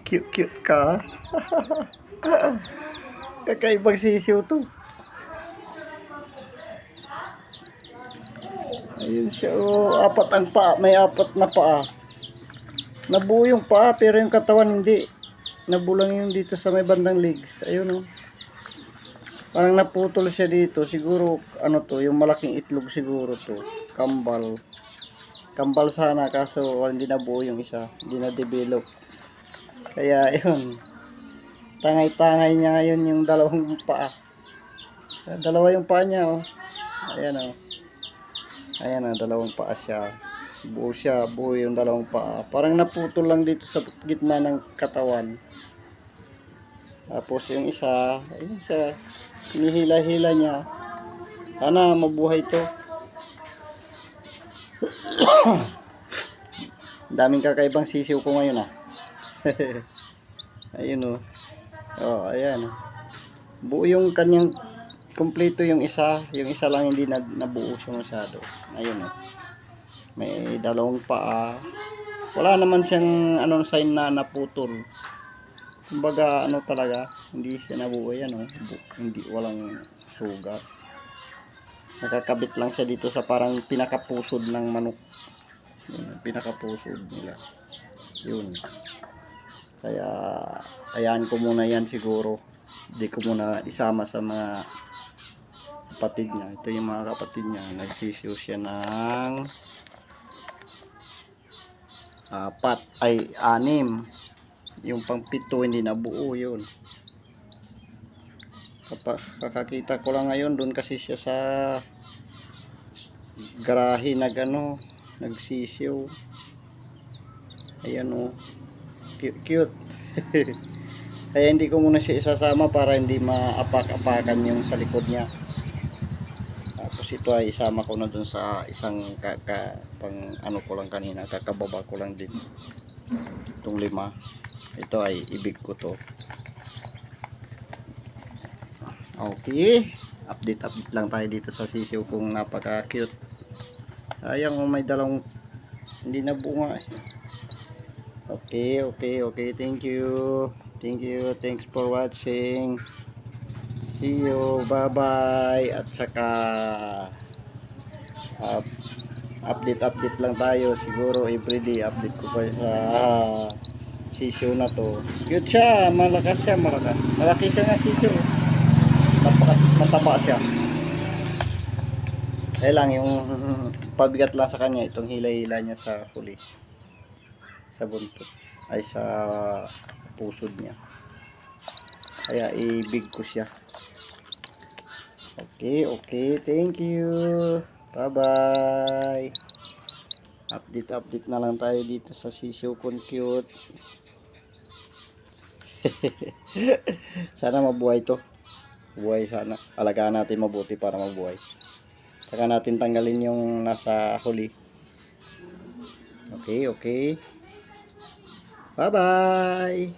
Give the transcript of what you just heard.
Cute ka. Kakaibang sisiw to. Ayun siya, oh. Apat ang paa. May apat na paa. Nabuo yung paa, pero yung katawan hindi. Nabulang yung dito sa may bandang legs. Ayun, oh. Parang naputol siya dito. Siguro, ano to, yung malaking itlog siguro to. Kambal. Kambal sana, kaso hindi nabuo yung isa. Hindi na-develop. Kaya, ayun. Tangay-tangay niya ngayon yung dalawang paa. Dalawa yung paa niya, oh. Ayan, oh. Ayan, oh, dalawang paa siya. Buo yung dalawang paa. Parang naputol lang dito sa gitna ng katawan. Tapos yung isa, ayun siya. Hinihila-hila niya. Sana mabuhay to. Daming kakaibang sisiw ko ngayon, ah. Ayun, oh. Oh, ayan. Buo yung kanyang kompleto yung isa lang hindi nabuo siya masyado. Ayun, oh. May dalawang paa. Wala naman siyang anong sign na naputol. Kumbaga ano talaga, hindi siya nabuo yan, oh. Hindi, walang sugat. Nakakabit lang siya dito sa parang pinakapusod ng manok. Yun, pinakapusod nila. Yun. Kaya ayan ko muna yan siguro. Hindi ko muna isama sa mga kapatid niya. Ito yung mga kapatid niya. Nagsisiw siya ng 6. Yung pang 7 hindi nabuo yun. Kakakita ko lang ngayon doon kasi siya sa garahe nagsisiw. Ayan, oh. Cute. Kaya hindi ko muna siya isasama para hindi maapak-apakan yung sa likod niya. Tapos ito ay isama ko na dun sa isang pang ano ko lang kanina, kakababa ko lang din. Itong 5. Ito ay ibig ko to. Okay. Update lang tayo dito sa sisiw kung napaka-cute. Sayang, may dalawang hindi na bunga eh. Okay. Thank you. Thanks for watching. See you. Bye-bye. At saka update lang tayo. Siguro everyday update ko pa sa sisiw na to. Cute siya. Malakas siya. Malaki siya nga sisiw. Mataba siya. Kaya lang yung pabigat lang sa kanya itong hila-hila niya sa huli. Sa buntot. Ay sa pusod niya. Kaya ibig ko siya. Okay. Thank you. Bye-bye. Update na lang tayo dito sa sisiw kong cute. Sana mabuhay to. Buhay sana. Alagaan natin mabuti para mabuhay. Saka natin tanggalin yung nasa huli. Okay. Bye-bye.